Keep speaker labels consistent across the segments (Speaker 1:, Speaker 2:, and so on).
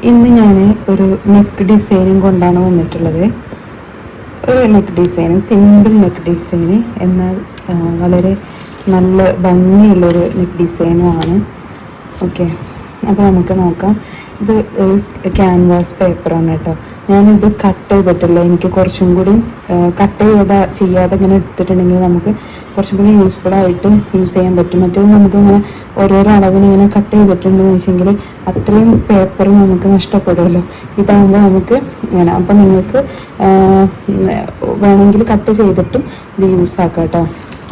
Speaker 1: ഇന്ന് ഞാൻ ഒരു നെക്ക് ഡിസൈനും കൊണ്ടാണ് വന്നിട്ടുള്ളത്. ഒരു നെക്ക് ഡിസൈൻ, സിമ്പിൾ നെക്ക് ഡിസൈന്, എന്നാൽ വളരെ നല്ല ഭംഗിയുള്ളൊരു നെക്ക് ഡിസൈനുമാണ്. ഓക്കെ, അപ്പോൾ നമുക്ക് നോക്കാം. ഇത് ക്യാൻവാസ് പേപ്പറാണ് കേട്ടോ. ഞാനിത് കട്ട് ചെയ്തിട്ടില്ല. എനിക്ക് കുറച്ചും കൂടി കട്ട് ചെയ്യാതെ ഇങ്ങനെ എടുത്തിട്ടുണ്ടെങ്കിൽ നമുക്ക് കുറച്ചും കൂടി യൂസ്ഫുൾ ആയിട്ട് യൂസ് ചെയ്യാൻ പറ്റും. മറ്റേത് നമുക്കിങ്ങനെ ഓരോരോ അളവിന് ഇങ്ങനെ കട്ട് ചെയ്തിട്ടുണ്ടെന്ന് വെച്ചെങ്കിൽ അത്രയും പേപ്പർ നമുക്ക് നഷ്ടപ്പെടുമല്ലോ. ഇതാകുമ്പോൾ നമുക്ക് ഇങ്ങനെ, അപ്പം നിങ്ങൾക്ക് വേണമെങ്കിൽ കട്ട് ചെയ്തിട്ടും ഇത് യൂസ് ആക്കാം കേട്ടോ.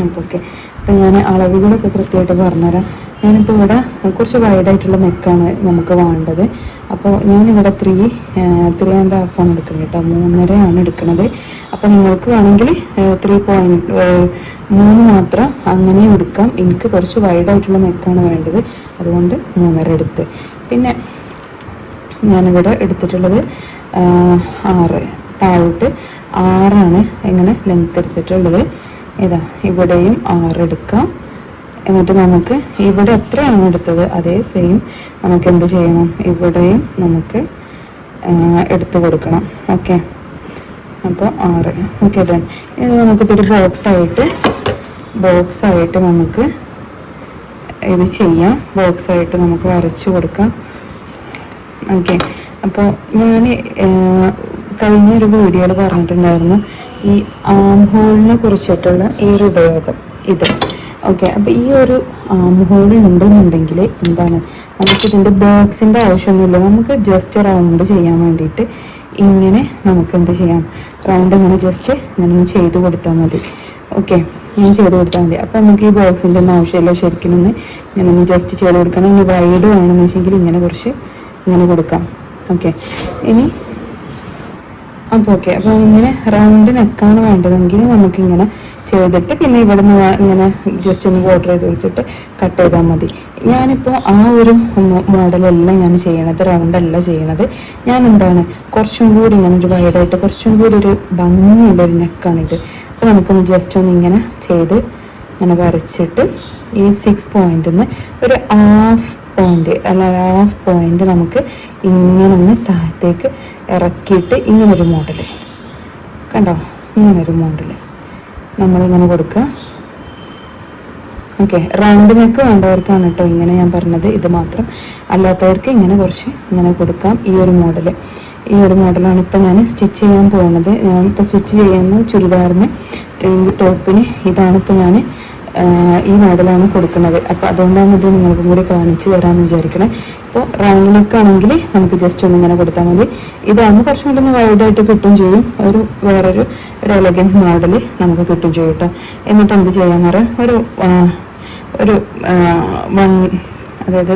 Speaker 1: അപ്പോൾ ഓക്കെ, അപ്പം ഞാൻ അളവുകളൊക്കെ കൃത്യമായിട്ട് പറഞ്ഞുതരാം. ഞാനിപ്പോൾ ഇവിടെ കുറച്ച് വൈഡായിട്ടുള്ള നെക്കാണ് നമുക്ക് വേണ്ടത്. അപ്പോൾ ഞാനിവിടെ 3.5 എടുക്കുന്നത് കേട്ടോ. 3.5 എടുക്കുന്നത്. അപ്പോൾ നിങ്ങൾക്ക് വേണമെങ്കിൽ 3 മാത്രം അങ്ങനെ എടുക്കാം. എനിക്ക് കുറച്ച് വൈഡായിട്ടുള്ള നെക്കാണ് വേണ്ടത്, അതുകൊണ്ട് 3.5 എടുത്ത്. പിന്നെ ഞാനിവിടെ എടുത്തിട്ടുള്ളത് 6, താഴോട്ട് 6 ഇങ്ങനെ ലെങ്ത് എടുത്തിട്ടുള്ളത്. ഇതാ ഇവിടെയും 6 എടുക്കാം. എന്നിട്ട് നമുക്ക് ഇവിടെ എത്രയാണ് എടുത്തത് അതേ സെയിം നമുക്ക് എന്ത് ചെയ്യണം, ഇവിടെയും നമുക്ക് എടുത്തു കൊടുക്കണം. ഓക്കെ, അപ്പോൾ 6. Okay done. ഇത് നമുക്കിതൊരു ബോക്സായിട്ട് നമുക്ക് ഇത് ചെയ്യാം. ബോക്സായിട്ട് നമുക്ക് വരച്ചു കൊടുക്കാം. ഓക്കെ, അപ്പോൾ ഞാൻ കഴിഞ്ഞൊരു വീഡിയോയിൽ പറഞ്ഞിട്ടുണ്ടായിരുന്നു ഈ ആം ഹോളിനെ കുറിച്ചിട്ടുള്ള ഈ ഒരു ഉപയോഗം ഇത്. ഓക്കെ, അപ്പോൾ ഈ ഒരു ആം ഹോൾ ഉണ്ടെന്നുണ്ടെങ്കിൽ എന്താണ്, നമുക്കിതിൻ്റെ ബോക്സിൻ്റെ ആവശ്യമൊന്നുമില്ല. നമുക്ക് ജസ്റ്റ് റൗണ്ട് ചെയ്യാൻ വേണ്ടിയിട്ട് ഇങ്ങനെ നമുക്ക് എന്ത് ചെയ്യാം, റൗണ്ട് ഇങ്ങനെ ജസ്റ്റ് ഞാനൊന്ന് ചെയ്ത് കൊടുത്താൽ മതി. ഓക്കെ, ഞാൻ ചെയ്ത് കൊടുത്താൽ മതി. അപ്പോൾ നമുക്ക് ഈ ബോക്സിൻ്റെ ഒന്നും ആവശ്യമില്ല. ശരിക്കും ഞാനൊന്ന് ജസ്റ്റ് ചെയ്ത് കൊടുക്കണം. ഇനി വൈഡ് വേണമെന്ന് വെച്ചെങ്കിൽ ഇങ്ങനെ കുറച്ച് ഇങ്ങനെ കൊടുക്കാം. ഓക്കെ, ഇനി അപ്പോൾ ഓക്കെ, അപ്പോൾ ഇങ്ങനെ റൗണ്ട് നെക്കാണ് വേണ്ടതെങ്കിൽ നമുക്കിങ്ങനെ ചെയ്തിട്ട് പിന്നെ ഇവിടെ നിന്ന് ഇങ്ങനെ ജസ്റ്റ് ഒന്ന് ബോർഡർ ചെയ്ത് വെച്ചിട്ട് കട്ട് ചെയ്താൽ മതി. ഞാനിപ്പോൾ ആ ഒരു മോഡലല്ല ഞാൻ ചെയ്യണത്, റൗണ്ടല്ല ചെയ്യണത്. ഞാൻ എന്താണ് കുറച്ചും കൂടി ഇങ്ങനെ ഒരു വൈഡായിട്ട് കുറച്ചും കൂടി ഒരു ഭംഗിയുള്ളൊരു നെക്കാണിത്. അപ്പോൾ നമുക്കൊന്ന് ജസ്റ്റ് ഒന്ന് ഇങ്ങനെ ചെയ്ത് ഇങ്ങനെ വരച്ചിട്ട് ഈ 6 പോയിന്റിൽ നിന്ന് ഒരു ഹാഫ് പോയിന്റ് നമുക്ക് ഇങ്ങനെ ഒന്ന് താഴത്തേക്ക് ഇറക്കിയിട്ട് ഇങ്ങനൊരു മോഡൽ കണ്ടോ, ഇങ്ങനൊരു മോഡൽ നമ്മളിങ്ങനെ കൊടുക്കുക. ഓക്കെ, റൗണ്ട് നെക്ക് വേണ്ടവർക്കാണ് കേട്ടോ ഇങ്ങനെ ഞാൻ പറഞ്ഞത്. ഇത് മാത്രം അല്ലാത്തവർക്ക് ഇങ്ങനെ കുറച്ച് ഇങ്ങനെ കൊടുക്കാം. ഈ ഒരു മോഡലാണ് ഇപ്പം ഞാൻ സ്റ്റിച്ച് ചെയ്യാൻ പോകുന്നത്. ഞാൻ ഇപ്പോൾ സ്റ്റിച്ച് ചെയ്യുന്ന ചുരിദാറിന് ടോപ്പിന് ഇതാണ് ഇപ്പോൾ ഞാൻ ഈ മോഡലാണ് കൊടുക്കുന്നത്. അപ്പോൾ അതുകൊണ്ടാണ് ഇത് നിങ്ങൾക്കും കൂടി കാണിച്ചു തരാമെന്ന് വിചാരിക്കണേ. ഇപ്പോൾ റൗണ്ട് നെക്കാണെങ്കിൽ നമുക്ക് ജസ്റ്റ് ഒന്ന് ഇങ്ങനെ കൊടുത്താൽ മതി. ഇതാകുമ്പോൾ കുറച്ചും കൂടി ഒന്ന് വൈഡായിട്ട് കിട്ടും ചെയ്യും. വേറൊരു എലഗൻസ് മോഡൽ നമുക്ക് കിട്ടും ചെയ്യും കേട്ടോ. എന്നിട്ട് എന്ത് ചെയ്യാന്ന് പറയാം, ഒരു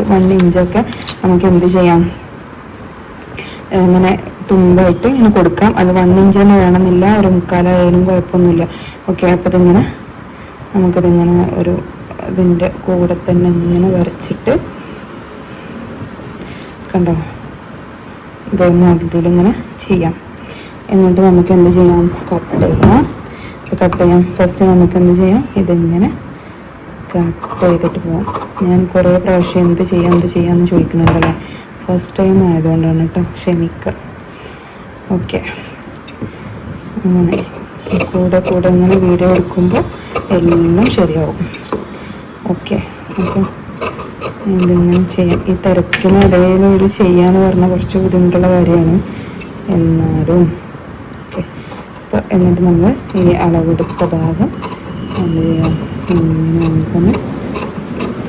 Speaker 1: 1 ഇഞ്ചൊക്കെ നമുക്ക് എന്ത് ചെയ്യാം, ഇങ്ങനെ തുമ്പായിട്ട് ഇങ്ങനെ കൊടുക്കാം. അത് 1 ഇഞ്ച് തന്നെ വേണമെന്നില്ല, ഒരു 3/4 ആയാലും കുഴപ്പമൊന്നുമില്ല. ഓക്കെ, അപ്പോൾ നമുക്കതിങ്ങനെ ഇതിൻ്റെ കൂടെ തന്നെ ഇങ്ങനെ വരച്ചിട്ട് കണ്ടോ, ഇതേ മോഡലിൽ ഇങ്ങനെ ചെയ്യാം. എന്നിട്ട് നമുക്ക് എന്ത് ചെയ്യാം, കട്ട് ചെയ്യാം. ഫസ്റ്റ് നമുക്ക് എന്ത് ചെയ്യാം, ഇതിങ്ങനെ കട്ട് ചെയ്തിട്ട് പോവാം. ഞാൻ കുറേ പ്രാവശ്യം എന്ത് ചെയ്യാമെന്ന് ചോദിക്കുന്നുണ്ടല്ലേ, ഫസ്റ്റ് ടൈം ആയതുകൊണ്ടാണ് കേട്ടോ, ക്ഷമിക്കുക. ഓക്കെ, അങ്ങനെ കൂടെ ഇങ്ങനെ വീഡിയോ എടുക്കുമ്പോൾ എല്ലാം ശരിയാവും. ഓക്കെ, അപ്പോൾ ഇതിങ്ങനെ ചെയ്യാം. ഈ തിരക്കിനിടയിൽ ഇത് ചെയ്യാന്ന് പറഞ്ഞാൽ കുറച്ച് ബുദ്ധിമുട്ടുള്ള കാര്യമാണ്, എന്നാലും ഓക്കെ. അപ്പോൾ എന്നിട്ട് നമ്മൾ ഈ അളവെടുത്ത ഭാഗം എന്ത് ചെയ്യാം, ഇങ്ങനെ നമുക്കൊന്ന്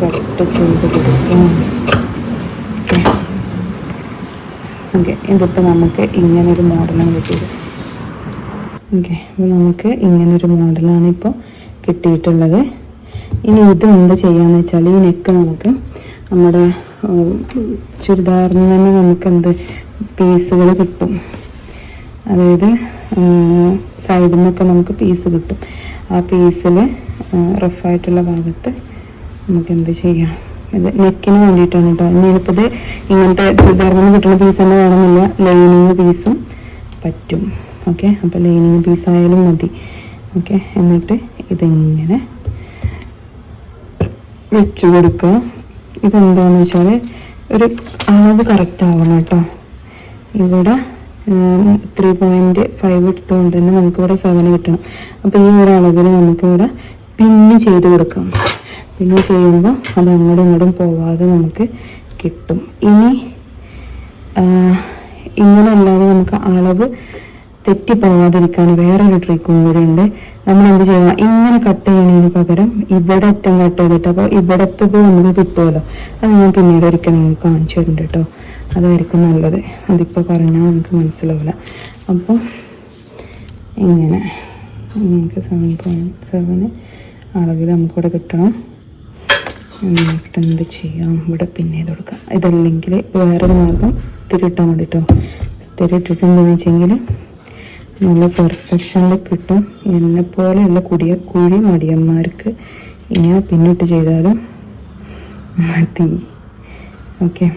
Speaker 1: കട്ട് ചെയ്ത് കൊടുക്കാം. ഓക്കെ, ഇതിപ്പോൾ നമുക്ക് ഇങ്ങനൊരു മോഡലാണ് കിട്ടിയത്. ഓക്കെ, അപ്പോൾ നമുക്ക് ഇങ്ങനൊരു മോഡലാണ് ഇപ്പോൾ കിട്ടിയിട്ടുള്ളത്. ഇനി ഇത് എന്ത് ചെയ്യാന്ന് വെച്ചാൽ ഈ നെക്ക് നമുക്ക് നമ്മുടെ ചുരിദാറിന് തന്നെ നമുക്ക് പീസുകൾ കിട്ടും. അതായത് സൈഡിൽ നിന്നൊക്കെ നമുക്ക് പീസ് കിട്ടും. ആ പീസിൽ റഫായിട്ടുള്ള ഭാഗത്ത് നമുക്ക് എന്ത് ചെയ്യാം, ഇത് നെക്കിന് വേണ്ടിയിട്ടാണ് കേട്ടോ. ഞാനിപ്പോൾ ഇത് ഇങ്ങനത്തെ ചുരിദാറിൽ നിന്ന് കിട്ടുന്ന പീസ് തന്നെ വേണമെന്നില്ല, ലൈനിങ് പീസും പറ്റും. ഓക്കെ, അപ്പോൾ ലൈനിങ് പീസായാലും മതി. ഓക്കെ, എന്നിട്ട് ഇതിങ്ങനെ വെച്ച് കൊടുക്കുക. ഇതെന്താണെന്ന് വെച്ചാൽ ഒരു അളവ് കറക്റ്റ് ആവണം കേട്ടോ. ഇവിടെ 3.5 എടുത്തുകൊണ്ട് തന്നെ നമുക്കിവിടെ 7 കിട്ടണം. അപ്പോൾ ഈ ഒരു അളവിൽ നമുക്കിവിടെ പിന്ന് ചെയ്ത് കൊടുക്കാം. പിന്നെ ചെയ്യുമ്പോൾ അത് അങ്ങോട്ടും ഇങ്ങോട്ടും പോവാതെ നമുക്ക് കിട്ടും. ഇനി ഇങ്ങനെ അല്ലാതെ നമുക്ക് അളവ് തെറ്റിപ്പോവാതിരിക്കാൻ വേറൊരു ട്രിക്കും കൂടി ഉണ്ട്. നമ്മൾ എന്ത് ചെയ്യുക, ഇങ്ങനെ കട്ട് ചെയ്യുന്നതിന് പകരം ഇവിടെ അറ്റം കട്ട് ചെയ്തിട്ട് അപ്പോൾ ഇവിടത്തത് നമുക്ക് കിട്ടുമല്ലോ. അത് ഞാൻ പിന്നീട് ഒരിക്കൽ നിങ്ങൾക്ക് കാണിച്ചു തരുന്നുണ്ട് കേട്ടോ. അതായിരിക്കും നല്ലത്. അതിപ്പോൾ പറഞ്ഞാൽ നമുക്ക് മനസ്സിലാവില്ല. അപ്പോൾ ഇങ്ങനെ നമുക്ക് 7.7 അളവിൽ നമുക്കിവിടെ കിട്ടണം. എന്നിട്ട് എന്ത് ചെയ്യാം, ഇവിടെ പിന്നെ ചെയ്ത് കൊടുക്കാം. ഇതല്ലെങ്കിൽ വേറൊരു മാർഗം സ്ഥിരം ഇട്ടാൽ മതി കേട്ടോ. സ്ഥിരം ഇട്ടിട്ടുണ്ടെന്ന് വെച്ചെങ്കിൽ നല്ല പെർഫെക്ഷനിൽ കിട്ടും. എന്നെപ്പോലെയുള്ള കുഴി മടിയന്മാർക്ക് ഇങ്ങനെ പിന്നിട്ട് ചെയ്താലും മതി. ഓക്കെ.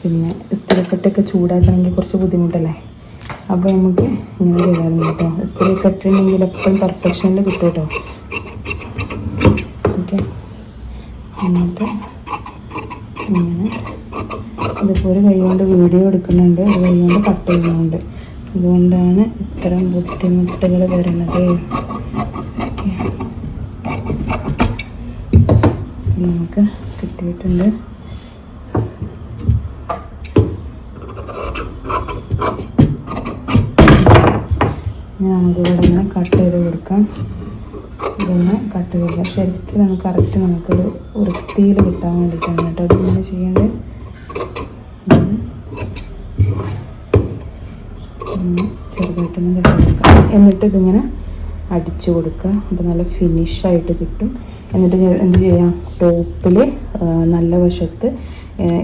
Speaker 1: പിന്നെ സ്ഥിരക്കെട്ടൊക്കെ ചൂടാക്കണമെങ്കിൽ കുറച്ച് ബുദ്ധിമുട്ടല്ലേ. അപ്പോൾ നമുക്ക് ഇങ്ങനെ ചെയ്താലും കേട്ടോ. സ്ഥിരക്കെട്ടുണ്ടെങ്കിൽ എപ്പോഴും പെർഫെക്ഷനിൽ കിട്ടും കേട്ടോ. ഓക്കെ. എന്നിട്ട് ഇങ്ങനെ ഇതിപ്പോൾ കൈ കൊണ്ട് വീഡിയോ എടുക്കുന്നുണ്ട്, ഒരു കൈ കൊണ്ട് കട്ട് ചെയ്യുന്നുണ്ട്. അതുകൊണ്ടാണ് ഇത്തരം ബുദ്ധിമുട്ടുകൾ വരുന്നത്. നമുക്ക് കിട്ടിയിട്ടുണ്ട്. നമുക്കിവിടെ ഇങ്ങനെ കട്ട് ചെയ്ത് കൊടുക്കാം. ഇതൊന്ന് കട്ട് ചെയ്യുക. ശരിക്കും നമുക്ക് കറക്റ്റ് നമുക്കൊരു വൃത്തിയിൽ കിട്ടാൻ വേണ്ടിയിട്ടാണ് കേട്ടോ ഇതിങ്ങനെ ചെയ്യേണ്ടത്. ചെറുതായിട്ടൊന്ന് കട്ട് കൊടുക്കാം. എന്നിട്ട് ഇതിങ്ങനെ അടിച്ചു കൊടുക്കുക. അപ്പോൾ നല്ല ഫിനിഷായിട്ട് കിട്ടും. എന്നിട്ട് എന്ത് ചെയ്യാം, ടോപ്പിൽ നല്ല വശത്ത്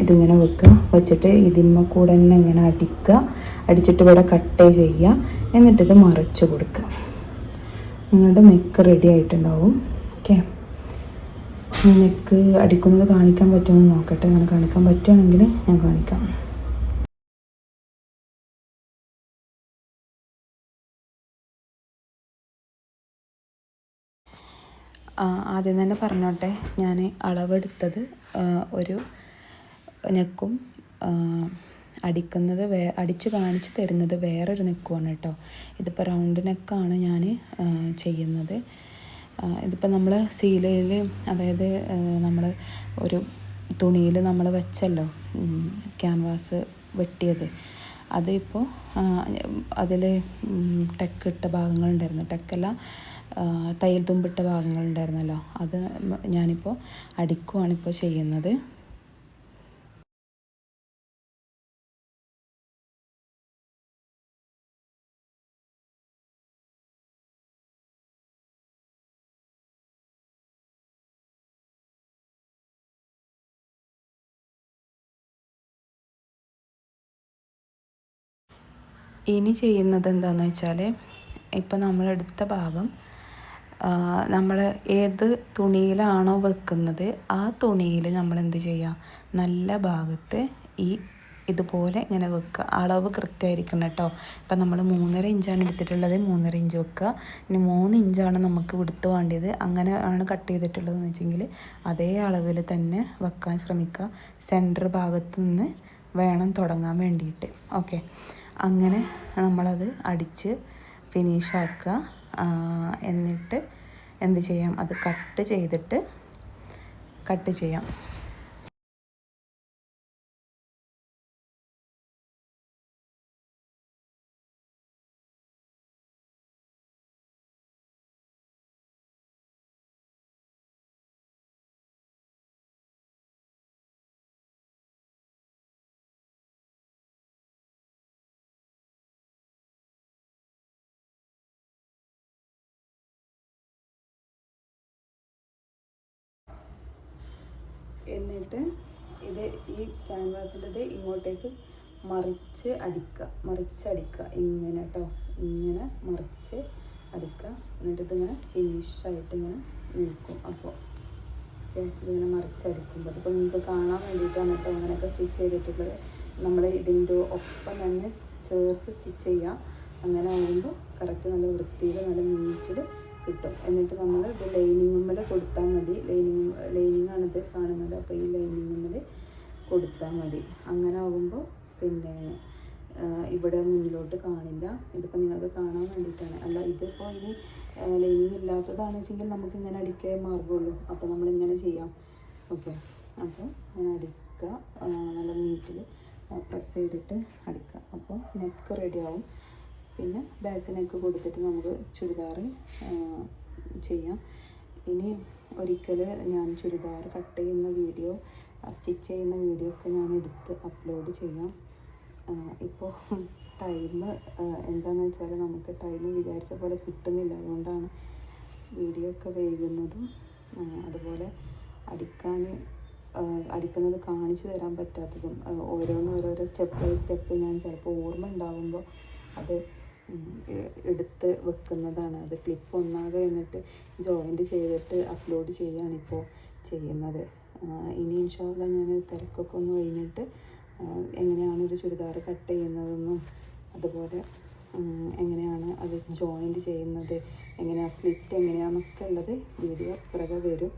Speaker 1: ഇതിങ്ങനെ വെക്കുക. വെച്ചിട്ട് ഇതിന്മ കൂടെ തന്നെ ഇങ്ങനെ അടിച്ചിട്ട് ഇവിടെ കട്ട് ചെയ്യുക. എന്നിട്ടിത് മറിച്ച് കൊടുക്കുക. നിങ്ങളുടെ നെക്ക് റെഡി ആയിട്ടുണ്ടാവും. ഓക്കെ. നെക്ക് അടിക്കുന്നത് കാണിക്കാൻ പറ്റുമെന്ന് നോക്കട്ടെ. അങ്ങനെ കാണിക്കാൻ പറ്റുകയാണെങ്കിൽ ഞാൻ കാണിക്കാം. ആദ്യം തന്നെ പറഞ്ഞോട്ടെ, ഞാൻ അളവെടുത്തത് ഒരു നെക്കും അടിച്ച് കാണിച്ച് തരുന്നത് വേറൊരു നെക്കുമാണ് കേട്ടോ. ഇതിപ്പോൾ റൗണ്ട് നെക്കാണ് ഞാൻ ചെയ്യുന്നത്. ഇതിപ്പോൾ നമ്മൾ സീലയിൽ, അതായത് നമ്മൾ ഒരു തുണിയിൽ നമ്മൾ വെച്ചല്ലോ ക്യാൻവാസ് വെട്ടിയത്, അതിപ്പോൾ അതിൽ ടെക്കിട്ട ഭാഗങ്ങളുണ്ടായിരുന്നു. ടെക്കല്ല, തയ്യൽ തുമ്പിട്ട ഭാഗങ്ങളുണ്ടായിരുന്നല്ലോ. അത് ഞാനിപ്പോൾ അടിക്കുവാണിപ്പോൾ ചെയ്യുന്നത്. ഇനി ചെയ്യുന്നത് എന്താണെന്ന് വെച്ചാൽ, ഇപ്പം നമ്മളെടുത്ത ഭാഗം നമ്മൾ ഏത് തുണിയിലാണോ വെക്കുന്നത് ആ തുണിയിൽ നമ്മൾ എന്ത് ചെയ്യുക, നല്ല ഭാഗത്ത് ഇതുപോലെ ഇങ്ങനെ വെക്കുക. അളവ് കൃത്യമായിരിക്കണം കേട്ടോ. ഇപ്പം നമ്മൾ 3.5 ഇഞ്ചാണ് എടുത്തിട്ടുള്ളത്, 3.5 ഇഞ്ച് വെക്കുക. ഇനി 3 ഇഞ്ചാണ് നമുക്ക് വിടുത്ത് വേണ്ടിയത്, അങ്ങനെ ആണ് കട്ട് ചെയ്തിട്ടുള്ളതെന്ന് വെച്ചെങ്കിൽ അതേ അളവിൽ തന്നെ വെക്കാൻ ശ്രമിക്കുക. സെൻറ്റർ ഭാഗത്ത് നിന്ന് വേണം തുടങ്ങാൻ വേണ്ടിയിട്ട്. ഓക്കെ. അങ്ങനെ നമ്മളത് അടിച്ച് ഫിനിഷാക്കുക. എന്നിട്ട് എന്ത് ചെയ്യാം, അത് കട്ട് ചെയ്യാം. എന്നിട്ട് ഈ ക്യാൻവാസിൻ്റെ ഇങ്ങോട്ടേക്ക് മറിച്ചടിക്കുക ഇങ്ങനെ കേട്ടോ. ഇങ്ങനെ മറിച്ച് അടിക്കുക. എന്നിട്ട് ഇതിങ്ങനെ ഫിനിഷായിട്ട് ഇങ്ങനെ നിൽക്കും. അപ്പോൾ ഇതിങ്ങനെ മറിച്ചടിക്കുമ്പോൾ അതിപ്പോൾ നിങ്ങൾക്ക് കാണാൻ വേണ്ടിയിട്ടാണ് കേട്ടോ അങ്ങനെയൊക്കെ സ്റ്റിച്ച് ചെയ്തിട്ടുള്ളത്. നമ്മൾ ഇതിൻ്റെ ഒപ്പം തന്നെ ചേർത്ത് സ്റ്റിച്ച് ചെയ്യുക. അങ്ങനെ ആകുമ്പോൾ കറക്റ്റ് നല്ല വൃത്തിയിൽ നല്ല നീറ്റിൽ കിട്ടും. എന്നിട്ട് നമ്മൾ ഇത് ലൈനിങ്ങുമ്മൽ കൊടുത്താൽ മതി. ലൈനിങ്ങാണിത് കാണുന്നത്. അപ്പോൾ ഈ ലൈനിങ്ങുമ്മൽ കൊടുത്താൽ മതി. അങ്ങനെ ആകുമ്പോൾ പിന്നെ ഇവിടെ മുന്നിലോട്ട് കാണില്ല. ഇതിപ്പോൾ നിങ്ങൾക്ക് കാണാൻ വേണ്ടിയിട്ടാണ്. അല്ല ഇതിപ്പോൾ ഇനി ലൈനിങ് ഇല്ലാത്തതാണെന്ന് വെച്ചെങ്കിൽ നമുക്ക് ഇങ്ങനെ അടിക്കേ മാർഗമുള്ളൂ. അപ്പോൾ നമ്മളിങ്ങനെ ചെയ്യാം. ഓക്കെ, അപ്പോൾ ഇങ്ങനെ അടിക്കുക, നല്ല നീറ്റിൽ പ്രസ് ചെയ്തിട്ട് അടിക്കുക. അപ്പോൾ നെക്ക് റെഡി ആവും. പിന്നെ ബാക്ക് നെക്ക് കൊടുത്തിട്ട് നമുക്ക് ചുരിദാർ ചെയ്യാം. ഇനി ഒരിക്കൽ ഞാൻ ചുരിദാർ കട്ട് ചെയ്യുന്ന വീഡിയോ, സ്റ്റിച്ച് ചെയ്യുന്ന വീഡിയോ ഒക്കെ ഞാൻ എടുത്ത് അപ്ലോഡ് ചെയ്യാം. ഇപ്പോൾ ടൈം എന്താണെന്ന് വെച്ചാൽ നമുക്ക് ടൈം വിചാരിച്ച പോലെ കിട്ടുന്നില്ല. അതുകൊണ്ടാണ് വീഡിയോ ഒക്കെ വൈകുന്നതും അതുപോലെ അടിക്കുന്നത് കാണിച്ചു തരാൻ പറ്റാത്തതും. ഓരോരോ സ്റ്റെപ്പ് ബൈ സ്റ്റെപ്പ് ഞാൻ ചിലപ്പോൾ ഓർമ്മ ഉണ്ടാകുമ്പോൾ അത് എടുത്ത് വെക്കുന്നതാണ്. അത് ക്ലിപ്പ് ഒന്നാകെ എന്നിട്ട് ജോയിൻ്റ് ചെയ്തിട്ട് അപ്ലോഡ് ചെയ്യുകയാണിപ്പോൾ ചെയ്യുന്നത്. ഇനി ഇൻഷാ അല്ലാഹ് ഞാൻ തിരക്കൊക്കെ ഒന്ന് കഴിഞ്ഞിട്ട് എങ്ങനെയാണ് ഒരു ചുരിദാർ കട്ട് ചെയ്യുന്നതെന്നും അതുപോലെ എങ്ങനെയാണ് അത് ജോയിൻ്റ് ചെയ്യുന്നത്, എങ്ങനെയാണ് സ്ലിറ്റ് എങ്ങനെയാണെന്നൊക്കെ ഉള്ളത് വീഡിയോ പിറകെ വരും.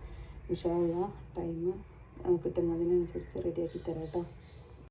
Speaker 1: ഇൻഷാ അല്ലാഹ് ടൈം കിട്ടുന്നതിനനുസരിച്ച് റെഡിയാക്കി തരാം കേട്ടോ.